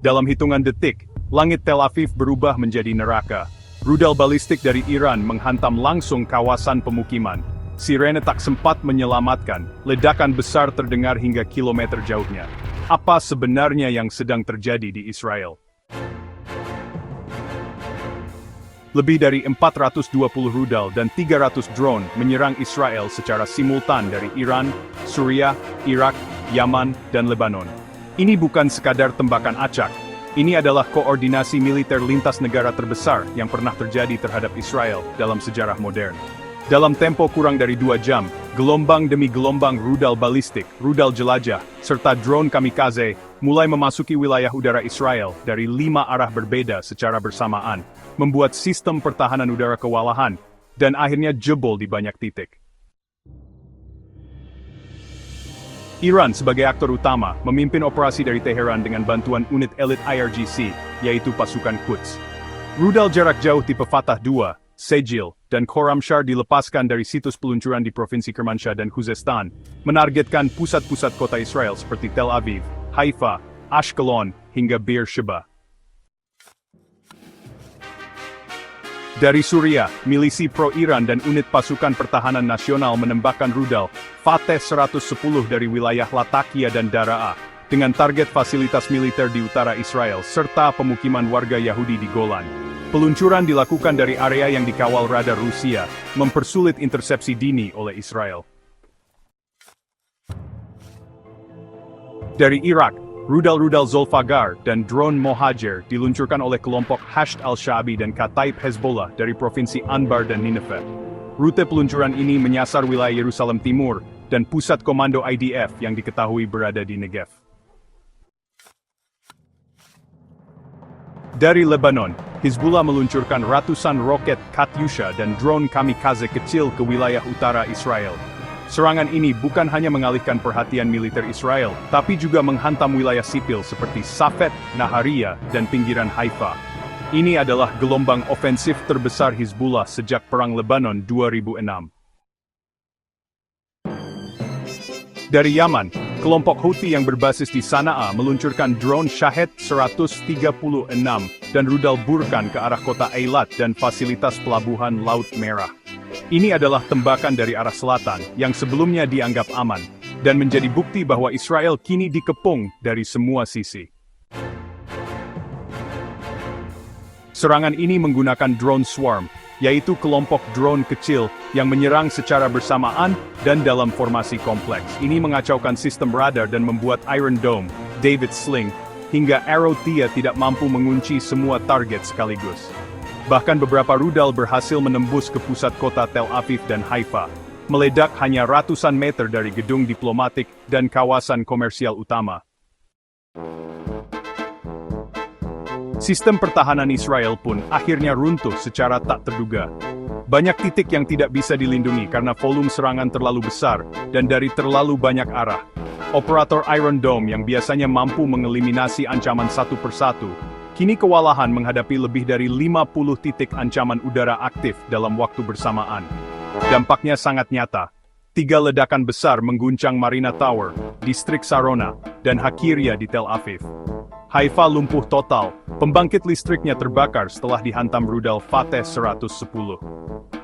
Dalam hitungan detik, langit Tel Aviv berubah menjadi neraka. Rudal balistik dari Iran menghantam langsung kawasan pemukiman. Sirene tak sempat menyelamatkan, ledakan besar terdengar hingga kilometer jauhnya. Apa sebenarnya yang sedang terjadi di Israel? Lebih dari 420 rudal dan 300 drone menyerang Israel secara simultan dari Iran, Suriah, Irak, Yaman, dan Lebanon. Ini bukan sekadar tembakan acak. Ini adalah koordinasi militer lintas negara terbesar yang pernah terjadi terhadap Israel dalam sejarah modern. Dalam tempo kurang dari 2 jam, gelombang demi gelombang rudal balistik, rudal jelajah, serta drone kamikaze mulai memasuki wilayah udara Israel dari 5 arah berbeda secara bersamaan, membuat sistem pertahanan udara kewalahan, dan akhirnya jebol di banyak titik. Iran sebagai aktor utama memimpin operasi dari Teheran dengan bantuan unit elit IRGC, yaitu pasukan Quds. Rudal jarak jauh tipe Fatah II, Sejil, dan Khorramshahr dilepaskan dari situs peluncuran di Provinsi Kermanshah dan Khuzestan, menargetkan pusat-pusat kota Israel seperti Tel Aviv, Haifa, Ashkelon, hingga Beersheba. Dari Suriah, milisi pro-Iran dan unit pasukan pertahanan nasional menembakkan rudal Fateh 110 dari wilayah Latakia dan Daraa, dengan target fasilitas militer di utara Israel serta pemukiman warga Yahudi di Golan. Peluncuran dilakukan dari area yang dikawal radar Rusia, mempersulit intersepsi dini oleh Israel. Dari Irak, rudal-rudal Zolfagar dan drone Mohajer diluncurkan oleh kelompok Hashd al-Sha'bi dan Kataib Hezbollah dari Provinsi Anbar dan Nineveh. Rute peluncuran ini menyasar wilayah Yerusalem Timur dan pusat komando IDF yang diketahui berada di Negev. Dari Lebanon, Hizbullah meluncurkan ratusan roket Katyusha dan drone kamikaze kecil ke wilayah utara Israel. Serangan ini bukan hanya mengalihkan perhatian militer Israel, tapi juga menghantam wilayah sipil seperti Safed, Nahariya, dan pinggiran Haifa. Ini adalah gelombang ofensif terbesar Hizbullah sejak Perang Lebanon 2006. Dari Yaman, kelompok Houthi yang berbasis di Sana'a meluncurkan drone Shahed 136 dan rudal Burkan ke arah kota Eilat dan fasilitas pelabuhan Laut Merah. Ini adalah tembakan dari arah selatan yang sebelumnya dianggap aman, dan menjadi bukti bahwa Israel kini dikepung dari semua sisi. Serangan ini menggunakan drone swarm, yaitu kelompok drone kecil yang menyerang secara bersamaan dan dalam formasi kompleks. Ini mengacaukan sistem radar dan membuat Iron Dome, David Sling, hingga Arrow Thea tidak mampu mengunci semua target sekaligus. Bahkan beberapa rudal berhasil menembus ke pusat kota Tel Aviv dan Haifa, meledak hanya ratusan meter dari gedung diplomatik dan kawasan komersial utama. Sistem pertahanan Israel pun akhirnya runtuh secara tak terduga. Banyak titik yang tidak bisa dilindungi karena volume serangan terlalu besar dan dari terlalu banyak arah. Operator Iron Dome yang biasanya mampu mengeliminasi ancaman satu persatu, kini kewalahan menghadapi lebih dari 50 titik ancaman udara aktif dalam waktu bersamaan. Dampaknya sangat nyata. 3 ledakan besar mengguncang Marina Tower, distrik Sarona, dan Hakiria di Tel Aviv. Haifa lumpuh total, pembangkit listriknya terbakar setelah dihantam rudal Fateh 110.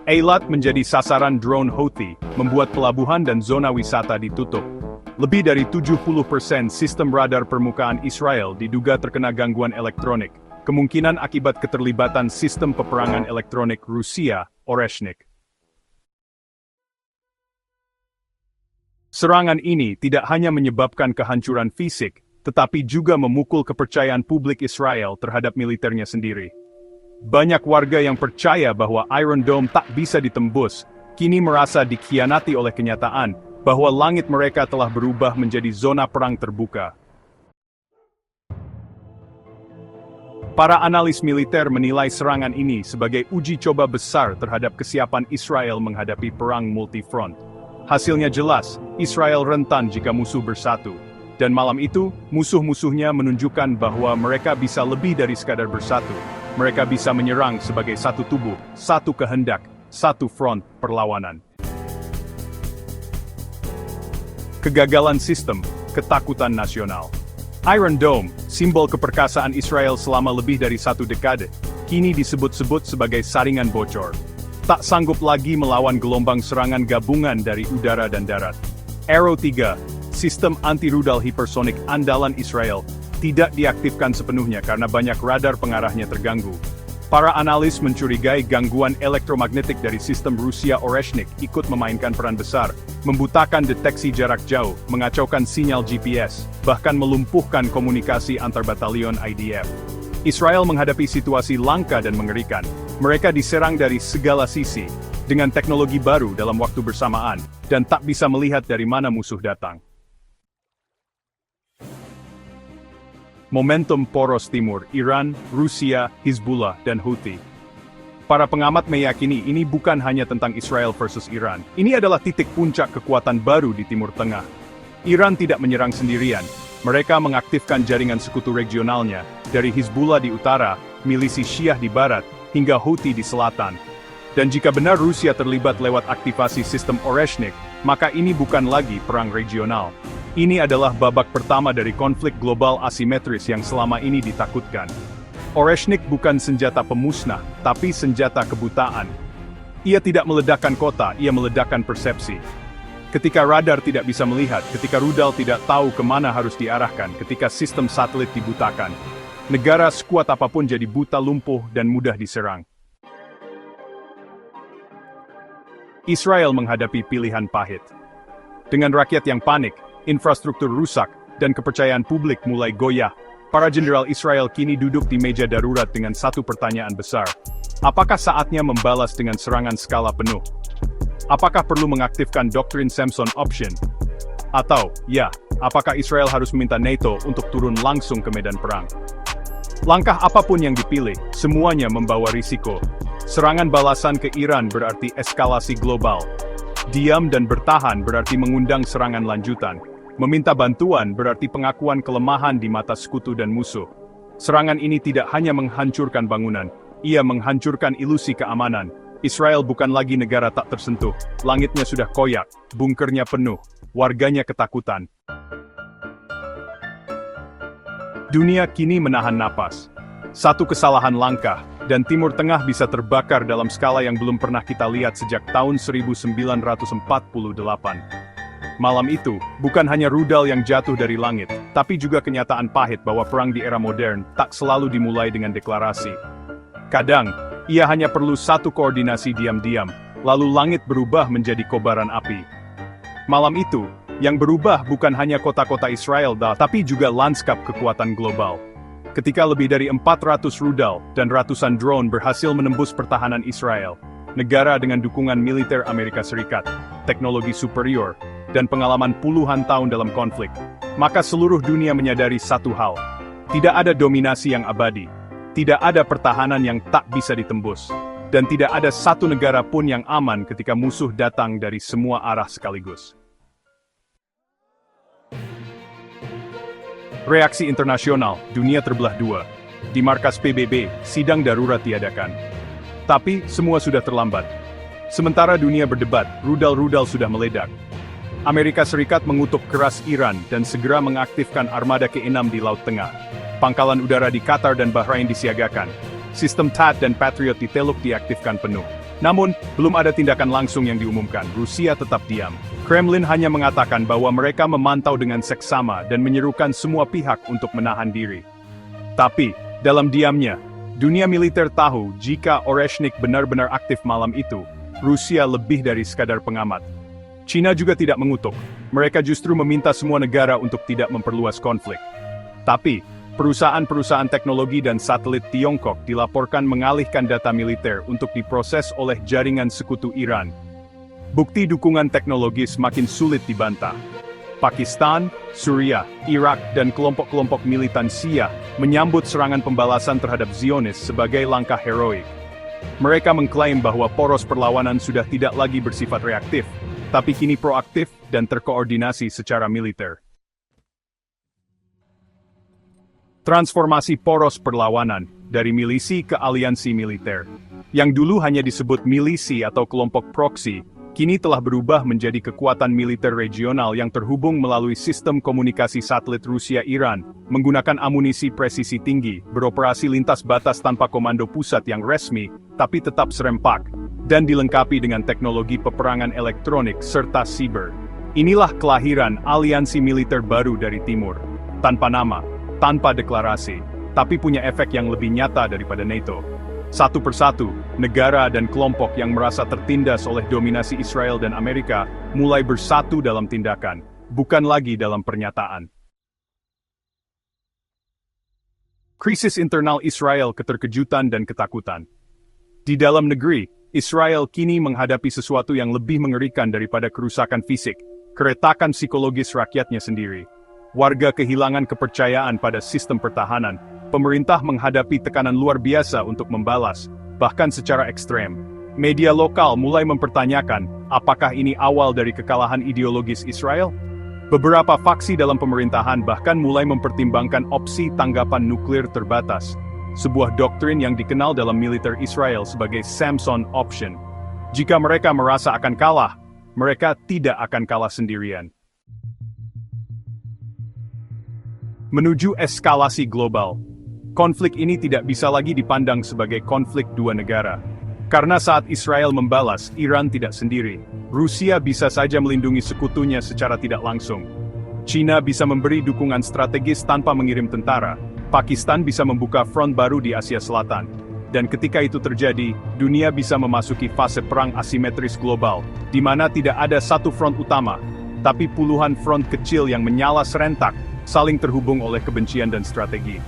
Eilat menjadi sasaran drone Houthi, membuat pelabuhan dan zona wisata ditutup. Lebih dari 70% sistem radar permukaan Israel diduga terkena gangguan elektronik, kemungkinan akibat keterlibatan sistem peperangan elektronik Rusia, Oreshnik. Serangan ini tidak hanya menyebabkan kehancuran fisik, tetapi juga memukul kepercayaan publik Israel terhadap militernya sendiri. Banyak warga yang percaya bahwa Iron Dome tak bisa ditembus, kini merasa dikhianati oleh kenyataan bahwa langit mereka telah berubah menjadi zona perang terbuka. Para analis militer menilai serangan ini sebagai uji coba besar terhadap kesiapan Israel menghadapi perang multifront. Hasilnya jelas, Israel rentan jika musuh bersatu. Dan malam itu, musuh-musuhnya menunjukkan bahwa mereka bisa lebih dari sekadar bersatu. Mereka bisa menyerang sebagai satu tubuh, satu kehendak, satu front perlawanan. Kegagalan sistem, ketakutan nasional. Iron Dome, simbol keperkasaan Israel selama lebih dari 1 dekade, kini disebut-sebut sebagai saringan bocor. Tak sanggup lagi melawan gelombang serangan gabungan dari udara dan darat. Arrow 3, sistem anti-rudal hipersonik andalan Israel, tidak diaktifkan sepenuhnya karena banyak radar pengarahnya terganggu. Para analis mencurigai gangguan elektromagnetik dari sistem Rusia Oreshnik ikut memainkan peran besar, membutakan deteksi jarak jauh, mengacaukan sinyal GPS, bahkan melumpuhkan komunikasi antar batalion IDF. Israel menghadapi situasi langka dan mengerikan. Mereka diserang dari segala sisi, dengan teknologi baru dalam waktu bersamaan, dan tak bisa melihat dari mana musuh datang. Momentum poros timur, Iran, Rusia, Hizbullah, dan Houthi. Para pengamat meyakini ini bukan hanya tentang Israel versus Iran. Ini adalah titik puncak kekuatan baru di Timur Tengah. Iran tidak menyerang sendirian. Mereka mengaktifkan jaringan sekutu regionalnya, dari Hizbullah di utara, milisi Syiah di barat, hingga Houthi di selatan. Dan jika benar Rusia terlibat lewat aktivasi sistem Oreshnik, maka ini bukan lagi perang regional. Ini adalah babak pertama dari konflik global asimetris yang selama ini ditakutkan. Oreshnik bukan senjata pemusnah, tapi senjata kebutaan. Ia tidak meledakkan kota, ia meledakkan persepsi. Ketika radar tidak bisa melihat, ketika rudal tidak tahu kemana harus diarahkan, ketika sistem satelit dibutakan, negara sekuat apapun jadi buta, lumpuh, dan mudah diserang. Israel menghadapi pilihan pahit. Dengan rakyat yang panik, infrastruktur rusak, dan kepercayaan publik mulai goyah, para jenderal Israel kini duduk di meja darurat dengan satu pertanyaan besar. Apakah saatnya membalas dengan serangan skala penuh? Apakah perlu mengaktifkan doktrin Samson Option? Atau, ya, apakah Israel harus meminta NATO untuk turun langsung ke medan perang? Langkah apapun yang dipilih, semuanya membawa risiko. Serangan balasan ke Iran berarti eskalasi global. Diam dan bertahan berarti mengundang serangan lanjutan. Meminta bantuan berarti pengakuan kelemahan di mata sekutu dan musuh. Serangan ini tidak hanya menghancurkan bangunan, ia menghancurkan ilusi keamanan. Israel bukan lagi negara tak tersentuh, langitnya sudah koyak, bunkernya penuh, warganya ketakutan. Dunia kini menahan napas. Satu kesalahan langkah, dan Timur Tengah bisa terbakar dalam skala yang belum pernah kita lihat sejak tahun 1948. Malam itu, bukan hanya rudal yang jatuh dari langit, tapi juga kenyataan pahit bahwa perang di era modern tak selalu dimulai dengan deklarasi. Kadang, ia hanya perlu satu koordinasi diam-diam, lalu langit berubah menjadi kobaran api. Malam itu, yang berubah bukan hanya kota-kota Israel, tapi juga lanskap kekuatan global. Ketika lebih dari 400 rudal dan ratusan drone berhasil menembus pertahanan Israel, negara dengan dukungan militer Amerika Serikat, teknologi superior, dan pengalaman puluhan tahun dalam konflik, maka seluruh dunia menyadari satu hal. Tidak ada dominasi yang abadi, tidak ada pertahanan yang tak bisa ditembus, dan tidak ada satu negara pun yang aman ketika musuh datang dari semua arah sekaligus. Reaksi internasional, dunia terbelah dua. Di markas PBB, sidang darurat diadakan. Tapi, semua sudah terlambat. Sementara dunia berdebat, rudal-rudal sudah meledak. Amerika Serikat mengutuk keras Iran dan segera mengaktifkan armada ke-6 di Laut Tengah. Pangkalan udara di Qatar dan Bahrain disiagakan. Sistem THAAD dan Patriot di Teluk diaktifkan penuh. Namun, belum ada tindakan langsung yang diumumkan. Rusia tetap diam. Kremlin hanya mengatakan bahwa mereka memantau dengan seksama dan menyerukan semua pihak untuk menahan diri. Tapi, dalam diamnya, dunia militer tahu jika Oreshnik benar-benar aktif malam itu, Rusia lebih dari sekadar pengamat. China juga tidak mengutuk. Mereka justru meminta semua negara untuk tidak memperluas konflik. Tapi, perusahaan-perusahaan teknologi dan satelit Tiongkok dilaporkan mengalihkan data militer untuk diproses oleh jaringan sekutu Iran. Bukti dukungan teknologis makin sulit dibantah. Pakistan, Suriah, Irak, dan kelompok-kelompok militan Syiah menyambut serangan pembalasan terhadap Zionis sebagai langkah heroik. Mereka mengklaim bahwa poros perlawanan sudah tidak lagi bersifat reaktif, tapi kini proaktif dan terkoordinasi secara militer. Transformasi poros perlawanan, dari milisi ke aliansi militer. Yang dulu hanya disebut milisi atau kelompok proksi, kini telah berubah menjadi kekuatan militer regional yang terhubung melalui sistem komunikasi satelit Rusia-Iran, menggunakan amunisi presisi tinggi, beroperasi lintas batas tanpa komando pusat yang resmi, tapi tetap serempak, dan dilengkapi dengan teknologi peperangan elektronik serta siber. Inilah kelahiran aliansi militer baru dari Timur. Tanpa nama, tanpa deklarasi, tapi punya efek yang lebih nyata daripada NATO. Satu persatu, negara dan kelompok yang merasa tertindas oleh dominasi Israel dan Amerika mulai bersatu dalam tindakan, bukan lagi dalam pernyataan. Krisis internal Israel, keterkejutan dan ketakutan. Di dalam negeri, Israel kini menghadapi sesuatu yang lebih mengerikan daripada kerusakan fisik, keretakan psikologis rakyatnya sendiri. Warga kehilangan kepercayaan pada sistem pertahanan. Pemerintah menghadapi tekanan luar biasa untuk membalas, bahkan secara ekstrem. Media lokal mulai mempertanyakan, apakah ini awal dari kekalahan ideologis Israel? Beberapa faksi dalam pemerintahan bahkan mulai mempertimbangkan opsi tanggapan nuklir terbatas, sebuah doktrin yang dikenal dalam militer Israel sebagai Samson Option. Jika mereka merasa akan kalah, mereka tidak akan kalah sendirian. Menuju eskalasi global. Konflik ini tidak bisa lagi dipandang sebagai konflik dua negara. Karena saat Israel membalas, Iran tidak sendiri. Rusia bisa saja melindungi sekutunya secara tidak langsung. China bisa memberi dukungan strategis tanpa mengirim tentara. Pakistan bisa membuka front baru di Asia Selatan. Dan ketika itu terjadi, dunia bisa memasuki fase perang asimetris global, di mana tidak ada satu front utama, tapi puluhan front kecil yang menyala serentak, saling terhubung oleh kebencian dan strategi.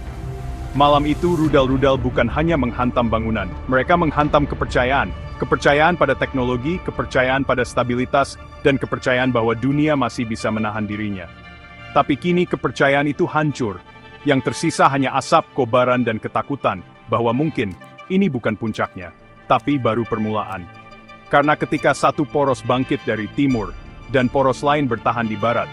Malam itu rudal-rudal bukan hanya menghantam bangunan, mereka menghantam kepercayaan pada teknologi, kepercayaan pada stabilitas, dan kepercayaan bahwa dunia masih bisa menahan dirinya. Tapi kini kepercayaan itu hancur, yang tersisa hanya asap, kobaran, dan ketakutan, bahwa mungkin, ini bukan puncaknya, tapi baru permulaan. Karena ketika satu poros bangkit dari timur, dan poros lain bertahan di barat,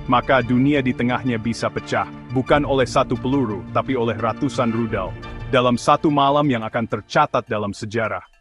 maka dunia di tengahnya bisa pecah, bukan oleh satu peluru, tapi oleh ratusan rudal, dalam satu malam yang akan tercatat dalam sejarah.